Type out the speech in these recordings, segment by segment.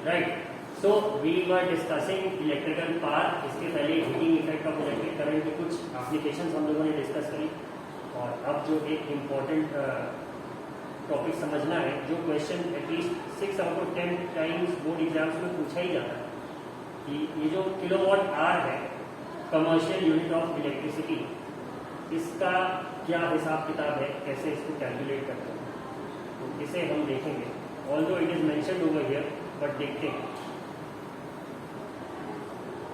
Right. So we were discussing electrical power. इसके पहले heating effect of electric current की कुछ एप्लीकेशंस हम लोगों ने डिस्कस करी. और अब जो एक इम्पॉर्टेंट टॉपिक समझना है, जो question at least 6 out of 10 times board exams में पूछा ही जाता है, कि ये जो किलोवाट आवर है, कमर्शियल यूनिट ऑफ इलेक्ट्रिसिटी, इसका क्या हिसाब किताब है, कैसे इसको कैलकुलेट करते हैं, तो इसे हम देखेंगे. Although it is mentioned over here, but देखते हैं.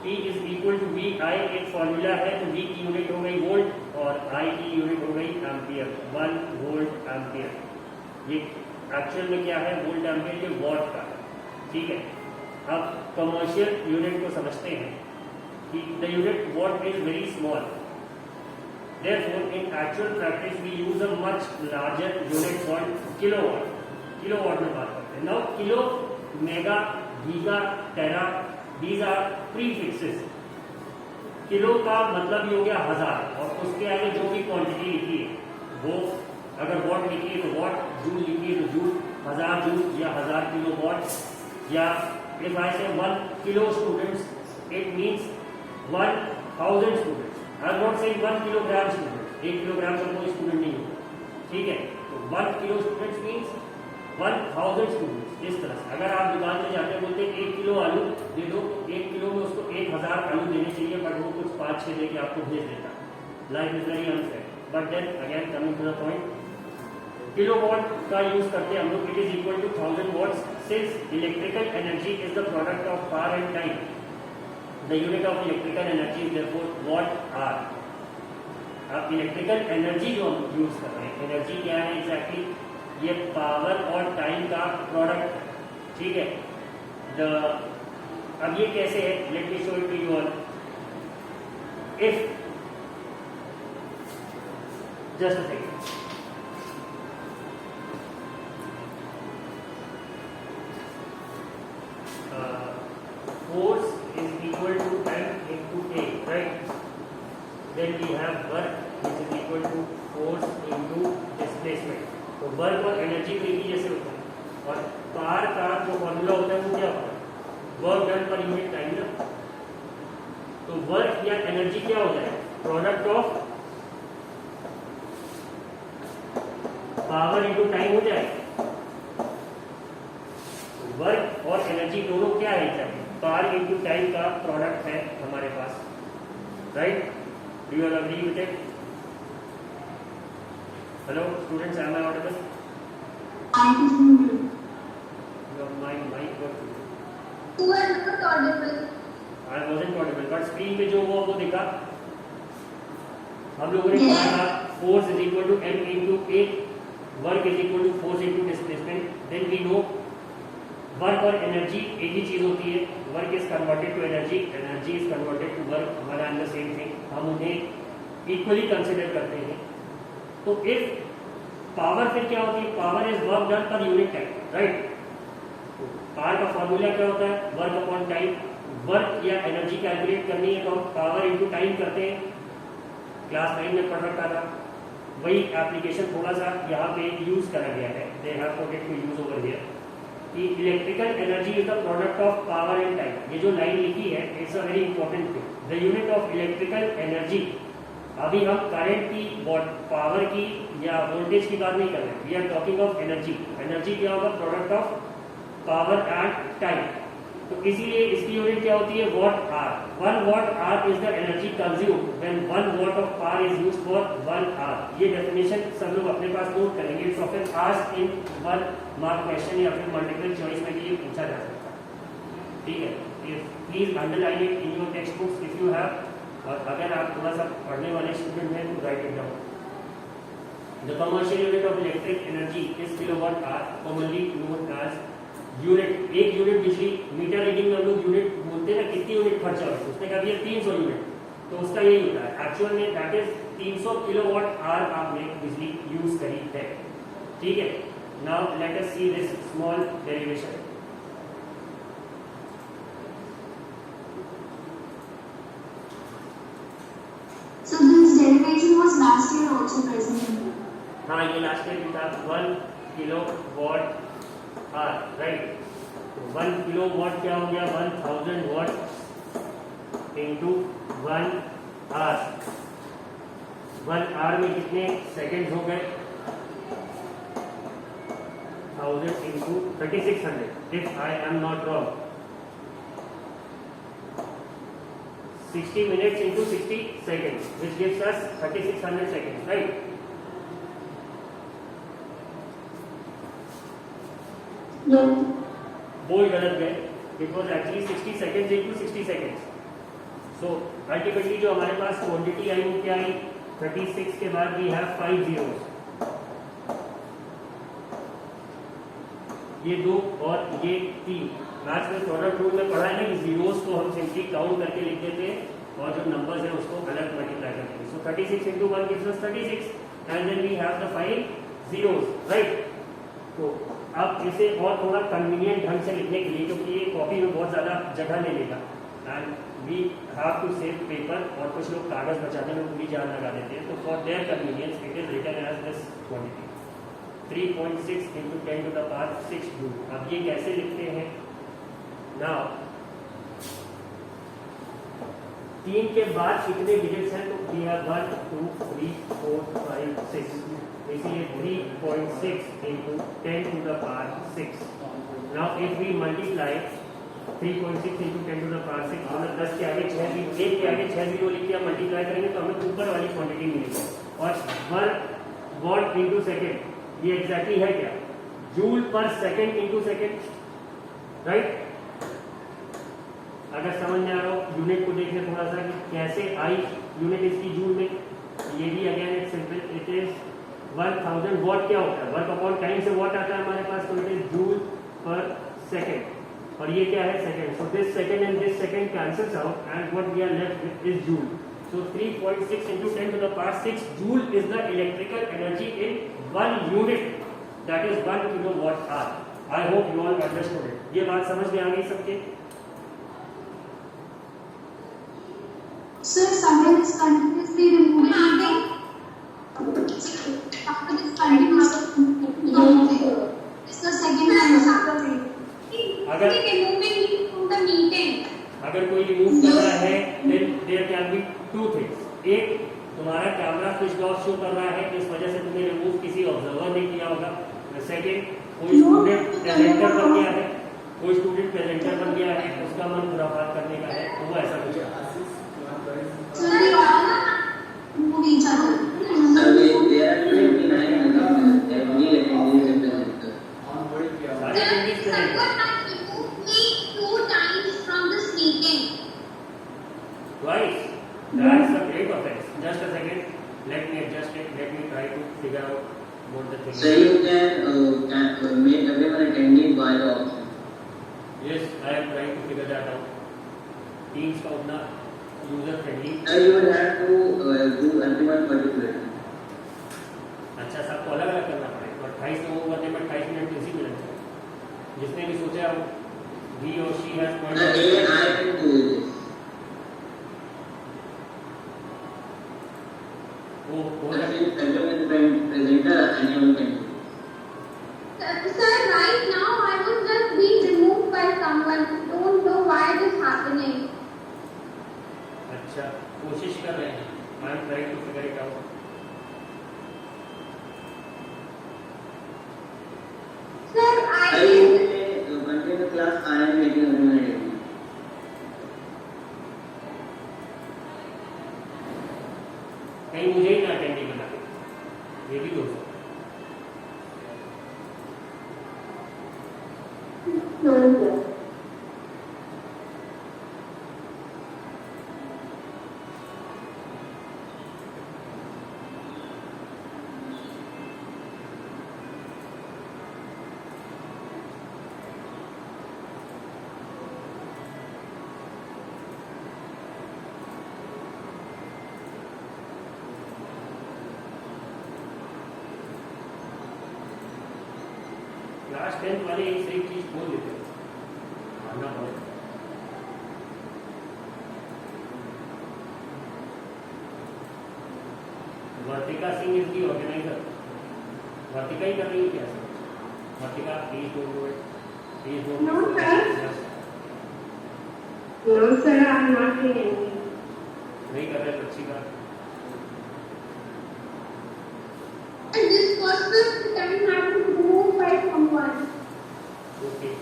E is equal to V I. एक फॉर्मूला है, तो V की यूनिट हो गई वोल्ट और I की यूनिट हो गई एम्पियर. 1 volt ampere. ये एक्चुअल में क्या है, वोल्ट एम्पियर ये वॉट का है. ठीक है. अब कमर्शियल यूनिट को समझते हैं कि the unit what is very small. Therefore, in actual practice, we use a much larger unit called kilowatt. Kilowatt में बात करते हैं. Now, kilo, mega, giga, tera, these are prefixes. Kilo का मतलब ही हो गया 1000, और उसके आगे जो भी क्वांटिटी लिखी है वो, अगर वॉट लिखी है तो वॉट, जूल लिखी है तो जूल, 1000 जूल या 1000 किलो वॉट. या if I say 1 kilo students, it means 1000 students. I am not saying 1 kilogram students. 1 kilogram का कोई स्टूडेंट नहीं होगा. ठीक है. तो 1 किलो स्टूडेंट्स मीन्स 1000 स्टूडेंट्स. इस तरह से अगर आप दुकान में जाते हैं, बोलते हैं 1 किलो आलू दे दो, तो 1 किलो में उसको 1000 आलू देने चाहिए, बट वो कुछ 5-6 देके आपको भेज देता. Life is very unfair. But then again coming to the point, kilowatt का यूज करते हैं हम लोग. It is equal to 1000 watts. Since electrical energy is the product of power and time, the unit of electrical energy is therefore watt hour. अब electrical energy जो हम use कर रहे हैं, एनर्जी क्या है एग्जैक्टली, ये पावर और टाइम का प्रोडक्ट है. ठीक है. अब ये कैसे है, let me show it to you all. If just a second, force is equal to M into A, right? Then we have work which is equal to force into displacement. तो work और energy में ही जैसे होता है, और power का जो formula होता है वो क्या होता है, वर्क डन पर यूनिट टाइम ना. तो वर्क या एनर्जी क्या हो जाए, product of power into time हो जाए. वर्क और एनर्जी दोनों क्या है चाहिए, पावर इंटू टाइम का प्रोडक्ट है हमारे पास. Right. Do you agree with it? Hello students, am I audible? Your mic was audible. I wasn't audible, but screen पे जो वो दिखा. हम लोगों ने कहा था force is equal to m into A, work is equal to force into displacement. Then we know work और एनर्जी एक ही चीज होती है. Work is converted to energy, energy is converted to work. हमारा अंदर सेम थिंग, हम उन्हें इक्वली कंसिडर करते हैं. तो इफ पावर फिर क्या होती है, पावर इज वर्क डन पर यूनिट टाइम. राइट. पावर का फॉर्मूला क्या होता है, वर्क अपॉन टाइम. वर्क या एनर्जी कैलकुलेट करनी है तो हम पावर इंटू टाइम करते हैं. क्लास 9 में पढ़ रखा था. वही एप्लीकेशन थोड़ा सा यहाँ पे यूज करा गया है. They have put it to use over here. Electrical energy is the product of power and time. ये जो लाइन लिखी है, it's a very important thing. The unit of electrical energy, अभी हम करंट की, पावर की या वोल्टेज की बात नहीं कर रहे. We are talking of energy. Energy क्या होगा, product of power and time. तो इसीलिए इसकी यूनिट क्या होती है, watt hour. 1 watt hour is the energy consumed when 1 watt of power is used for 1 hour. ये डेफिनेशन सब लोग अपने पास नोट करेंगे. It's often asked in 1 mark question या फिर मल्टीपल चॉइस में ये पूछा जा सकता है. ठीक है. Please underline it in your text books if you have. और अगर आप थोड़ा सा पढ़ने वाले स्टूडेंट हैं तो write it down. The commercial unit of electric energy is kilowatt hour, commonly known as unit. एक यूनिट बिजली, मीटर रीडिंग में हम लोग यूनिट बोलते हैं ना, कितनी यूनिट खर्चा होता है, उसने कहा भैया 300 यूनिट, तो उसका यही होता है. एक्चुअल में दैट इज 300 किलोवाट आवर आपने बिजली यूज करी है. ठीक है. Now let us see this small derivation. So this derivation was last year also present. हाँ, ये लास्ट ईयर भी था. 1 किलोवाट आवर. राइट. तो 1 किलो वॉट क्या हो गया, 1000 वॉट इंटू 1 आवर। 1 आवर में कितने सेकेंड हो गए, 1000 into 3600, if I am not wrong, 60 minutes into 60 seconds, which gives us 3600 seconds, right? Yes. बोल गलत गए, it was actually 60 seconds into 60 seconds. So ultimately जो हमारे पास quantity आई वो क्या आई, 36 के बाद we have 5 zeros, ये 2 और ये 3। मैथ्स में प्रोडक्ट रूल में पढ़ा है ना कि जीरोस को हम सिंपली काउंट करके लिख देते हैं और जो नंबर्स हैं उसको अलग मल्टीप्लाई करते हैं। सो 36 into 1 gives us 36 and then we have the 5 zeros, right? तो अब इसे और थोड़ा कन्वीनियंट ढंग से लिखने के लिए, क्योंकि ये कॉपी में बहुत ज़्यादा जगह ले लेगा and we have to save paper, और कुछ लोग कागज़ बचाने में पूरी जान लगा देते हैं, तो for their convenience it is written as this quantity 3.6 into 10 to the power 6 joule. अब ये कैसे लिखते हैं, नाउ 3 के बाद कितने डिजिट्स हैं, तो वी हैव 1 2 3 4 5 6, इसलिए 3.6 into 10 to the power 6। Now if we multiply 3.6 into 10 to the power 6, मतलब 10 के आगे 6 जीरो, 1 के आगे 6 जीरो लिख के हम मल्टीप्लाई करेंगे तो हमें ऊपर वाली क्वांटिटी मिलेगी। और 1 वॉट इंटू सेकेंड, ये एग्जैक्टली है क्या, joule per second into second, right? अगर समझ में आ रहा हो यूनिट को देखिए थोड़ा सा कि कैसे आई यूनिट इसकी जूल में, ये भी again it simple, it is 1000 watt क्या होता है, वर्क अपॉन टाइम से वॉट आता है हमारे पास, तो it is joule per second, और ये क्या है second. So this second and this second cancels out and what we are left with is joule. सो 3.6 into 10 to the power 6 joule is the electrical energy in 1 unit, that is 1 kilowatt hour. I hope you all understood it. ये बात समझ में आ गई सबके? Sir, someone is continuously removing it. Someone is continuously removing it. It's the second time. अगर कोई remove कर रहा है then there can be two things. एक, तुम्हारा कैमरा स्विच ऑफ शो कर रहा है, इस वजह से तुमने रिमूव किसी ऑब्जर्वर ने किया होगा। सेकेंड, कोई स्टूडेंट प्रेजेंटर बन गया है, उसका मन खुराफात करने का है, तो वो ऐसा कुछ है। So they all move each other. सारे चेंजेस करेंगे। Twice? That's a great offense. Just a second. Let me adjust it. Let me try to figure out what the thing is. So you can make everyone attending by the option. Yes, I am trying to figure that out. Teams का उतना user friendly. So you will have to do everyone particularly. अच्छा, सबको अलग अलग करना पड़ेगा। और 28 लोगों को 28 मिनट इसी में लगता है। जिसने भी सोचा he or she has pointed out. I can do this. वो Everyone is presenter, anyone can do. Sir, right now I was just being removed by someone. Don't know why it is happening. अच्छा, कोशिश कर रहे हैं। I am trying to figure it out. Sir, I will continue class. I am making everyone attending. कहीं मुझे ही ना attending बना दे, ये भी हो सकता No, sir. क्लास 10 वाले एक से एक चीज बोल देते हैं, मानना पड़ेगा। वर्तिका सिंह इज दी ऑर्गेनाइजर। वर्तिका ही कर रही है क्या sir? Vartika please don't do it. Please don't No, do sir. Yes. No, sir, I am not doing anything. नहीं कर रहे तो अच्छी बात. And this person can have to be removed by someone. Okay.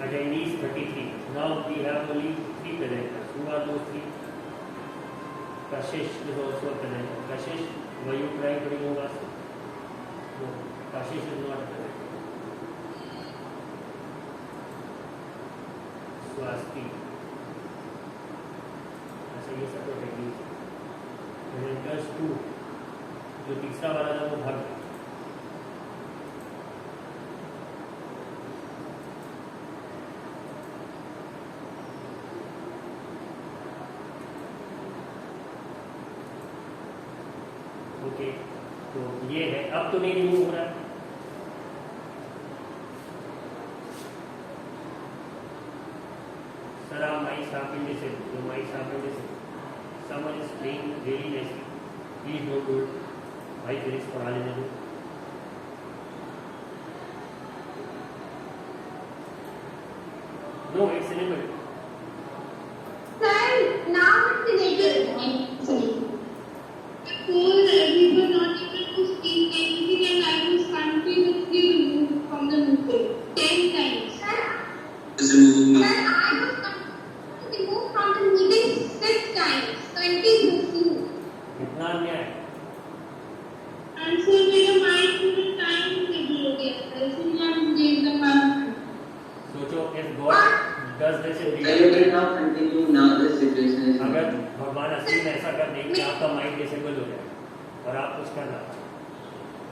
Attendees 33. Now we have only 3 presenters. Who are those 3? Kashish is also a presenter. Kashish, were you trying to remove us? No. Kashish is not a presenter. Swasti. अच्छा ये सब तो attendees. Presenters 2. जो तीसरा वाला था वो भक्त. ओके तो ये है. अब तो नहीं रिमूव हो रहा है. सर आप माइक साफ से जो माइक साफ से someone is playing very nicely. Please don't do it. भाई फिनिश पढ़ा लेने दो. No it's enabled. Sir, now it's enabled. Before we were not able to speak anything and I was continuously removed from the meeting 10 times. Sir, Is removing me. I was continuously removed from the meeting 6 times, continuously. इतना अन्याय. And so मेरा mind पूरा time table हो गया था, इसलिए I'm doing the math. सोचो if God does this in So you real will not continue now. This situation is. अगर भगवान असली में ऐसा कर दे कि आपका माइंड डिसेबल हो जाए और आप कुछ करना,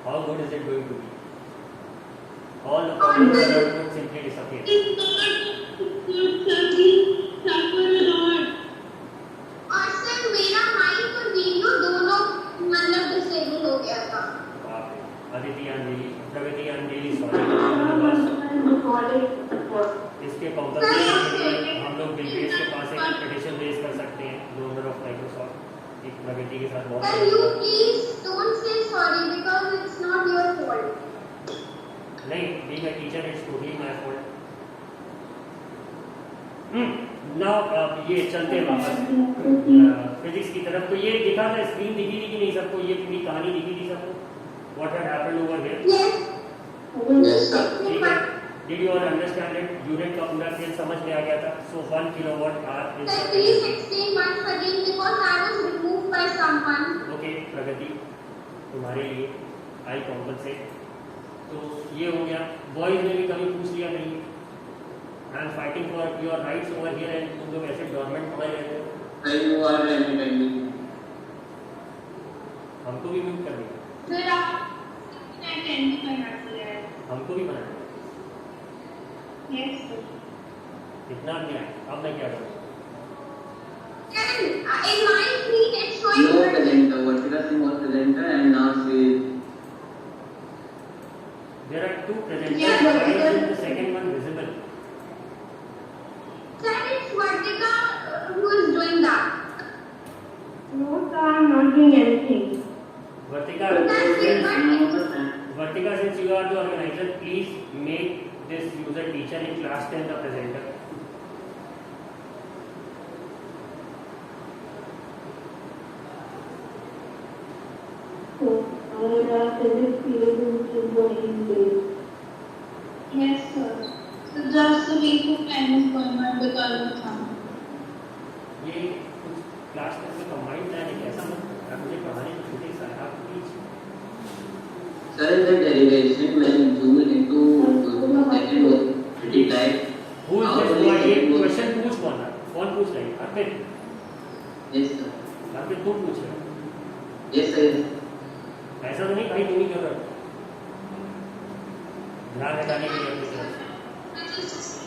how good is it going to be? All the problems would simply disappear. It's not good, sir. We suffer a lot. और सर मेरा माइंड और वीडियो दोनों मतलब डिसेबल हो गया था. बाप रे. अदिति अंजलि, प्रगति अंजलि, सॉरी. इसके कॉम्पनसेशन के लिए हम लोग बिल गेट्स के पास एक पिटीशन रेज कर सकते हैं. ओनर ऑफ माइक्रोसॉफ्ट एक प्रगति के साथ Sir, you बहुत. please don't say sorry because it's not your fault. नहीं, being a teacher it's totally my fault. Now ये चलते हैं वापस फिजिक्स की तरफ. तो ये दिखा था, स्क्रीन दिखी थी कि नहीं सबको? ये पूरी कहानी दिखी थी सबको? What had happened over here? Yes. Yes, sir. ठीक है. Did you all understand it? Unit का पूरा खेल समझ में आ गया था. सो 1 kilowatt hour Sir, please explain once again because I was removed by someone. Okay Pragati, तुम्हारे लिए आई कॉम्पनसेट. तो ये हो गया. बॉयज ने भी कभी पूछ लिया नहीं? I am fighting for your rights over here and तुम लोग ऐसे गवर्नमेंट पढ़े रहते हो. When you are attending. हमको भी म्यूट कर दिया. फिर आप अटेंड करना चाहिए. हमको भी बनाया. Yes, sir. इतना अन्याय. अब मैं क्या करूँ? And in my screen it's showing. No presenter. Vartika Singh was presenter and now she is. There are 2 presenters. Yeah, Why but is the second one visible? Sir, it's Vartika who is doing that. No, sir, I'm not doing anything. Vartika, Vartika, since you are the organizer, please make this user teacher in class 10 the presenter. Yes, sir. So just the week of time is going on because of something. ये कुछ class 10 में combined plan है. ऐसा मत करो. आप मुझे पढ़ाने में छुट्टी सर आप please. Sir, in the derivation when you zoom into second was pretty tight. Who is this boy? ये क्वेश्चन पूछ कौन रहा है? कौन पूछ रहा है? अर्पित. Yes, sir. अर्पित तुम पूछ रहे हो. Yes, sir. ऐसा तो नहीं भाई तुम ही कर रहे हो. ध्यान हटाने के लिए अपनी तरफ से.